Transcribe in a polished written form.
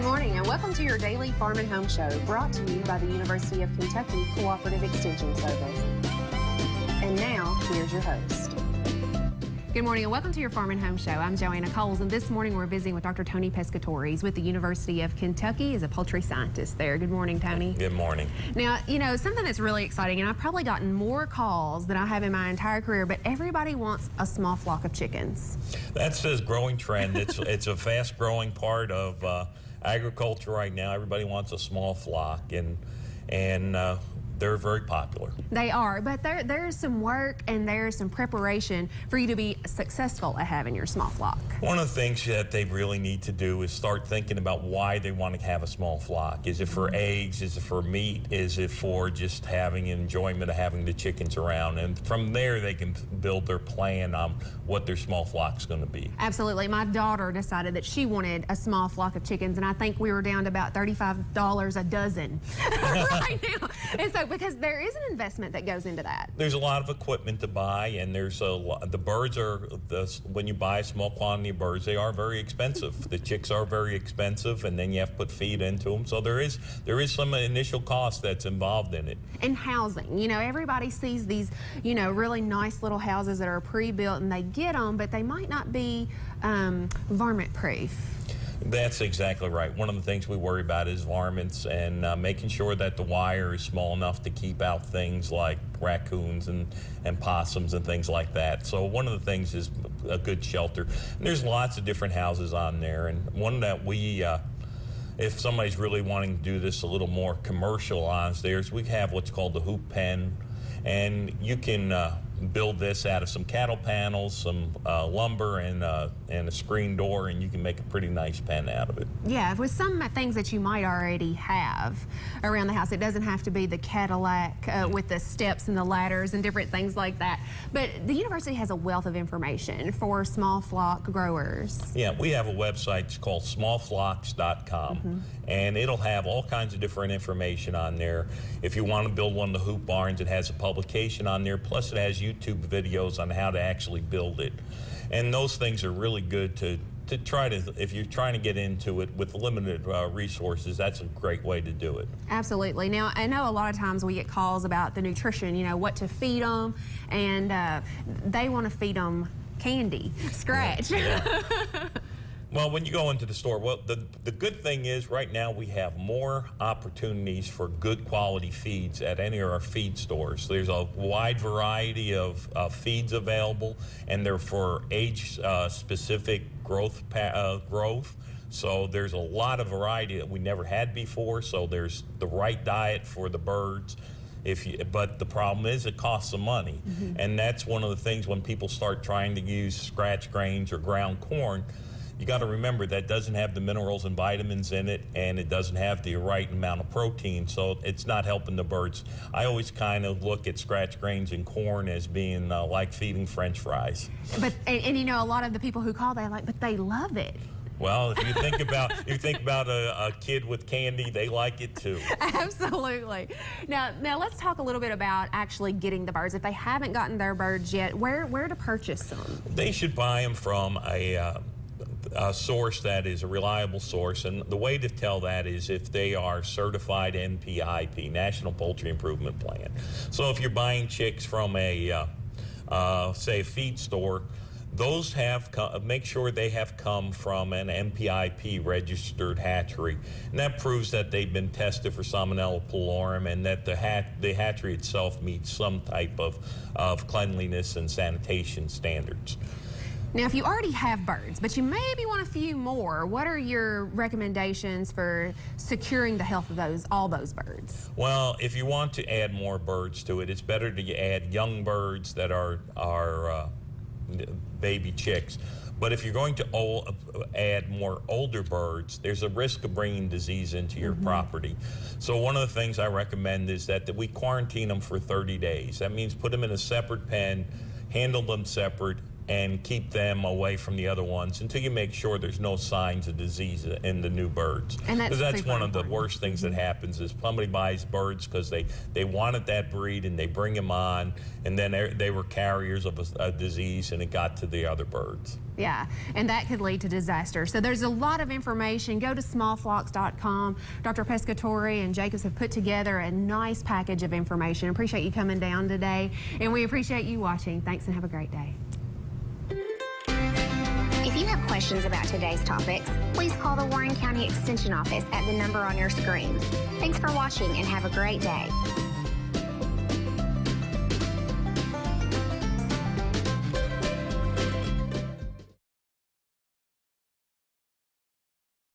Good morning and welcome to your daily Farm and Home Show, brought to you by the University of Kentucky Cooperative Extension Service. And now, here's your host. Good morning and welcome to your Farm and Home Show. I'm Joanna Coles, and this morning we're visiting with Dr. Tony Pescatore. He's with the University of Kentucky. He's a poultry scientist there. Good morning, Tony. Good morning. Now, you know, something that's really exciting, and I've probably gotten more calls than I have in my entire career, but everybody wants a small flock of chickens. That's the growing trend. It's a fast-growing part of agriculture right now. Everybody wants a small flock, and they're very popular. They are, but there's some work and there's some preparation for you to be successful at having your small flock. One of the things that they really need to do is start thinking about why they want to have a small flock. Is it for eggs? Is it for meat? Is it for just having enjoyment of having the chickens around? And from there, they can build their plan on what their small flock's going to be. Absolutely. My daughter decided that she wanted a small flock of chickens, and I think we were down to about $35 a dozen right now. And so, because there is an investment that goes into that. There's a lot of equipment to buy, and there's the birds are, when you buy a small quantity of birds, they are very expensive. The chicks are very expensive, and then you have to put feed into them. So there is some initial cost that's involved in it. And housing. You know, everybody sees these, you know, really nice little houses that are pre-built, and they get them, but they might not be varmint-proof. That's exactly right. One of the things we worry about is varmints, and making sure that the wire is small enough to keep out things like raccoons and possums and things like that. So one of the things is a good shelter. And there's lots of different houses on there, and one that we if somebody's really wanting to do this a little more commercial on theirs, we have what's called the hoop pen, and you can build this out of some cattle panels, some lumber, and a screen door, and you can make a pretty nice pen out of it. Yeah, with some things that you might already have around the house. It doesn't have to be the Cadillac with the steps and the ladders and different things like that. But the university has a wealth of information for small flock growers. Yeah, we have a website. It's called smallflocks.com, and it'll have all kinds of different information on there. If you want to build one of the hoop barns, it has a publication on there, plus it has YouTube videos on how to actually build it. And those things are really good to try to, if you're trying to get into it with limited resources, that's a great way to do it. Absolutely. Now, I know a lot of times we get calls about the nutrition, you know, what to feed them, and they want to feed them candy, scratch. Yeah. Well, when you go into the store, well, the good thing is right now we have more opportunities for good quality feeds at any of our feed stores. There's a wide variety of feeds available, and they're for age-specific growth. So there's a lot of variety that we never had before, so there's the right diet for the birds. But the problem is it costs some money. And that's one of the things when people start trying to use scratch grains or ground corn. You got to remember that doesn't have the minerals and vitamins in it, and it doesn't have the right amount of protein, so it's not helping the birds. I always kind of look at scratch grains and corn as being like feeding French fries. But and you know, a lot of the people who call, but they love it. Well, if you think about a kid with candy, they like it too. Absolutely. Now let's talk a little bit about actually getting the birds. If they haven't gotten their birds yet, where to purchase them? They should buy them from a source that is a reliable source, and the way to tell that is if they are certified NPIP, National Poultry Improvement Plan. So if you're buying chicks from a say a feed store, those make sure they have come from an NPIP registered hatchery, and that proves that they've been tested for Salmonella pylori and that the hatchery itself meets some type of cleanliness and sanitation standards. Now, if you already have birds, but you maybe want a few more, what are your recommendations for securing the health of all those birds? Well, if you want to add more birds to it, it's better to add young birds that are baby chicks. But if you're going to add more older birds, there's a risk of bringing disease into your property. So one of the things I recommend is that we quarantine them for 30 days. That means put them in a separate pen, handle them separate, and keep them away from the other ones until you make sure there's no signs of disease in the new birds. And that's one of the worst things that happens is somebody buys birds because they wanted that breed and they bring them on, and then they were carriers of a disease and it got to the other birds. Yeah, and that could lead to disaster. So there's a lot of information. Go to smallflocks.com. Dr. Pescatore and Jacobs have put together a nice package of information. Appreciate you coming down today, and we appreciate you watching. Thanks and have a great day. If you have questions about today's topics, please call the Warren County Extension Office at the number on your screen. Thanks for watching and have a great day.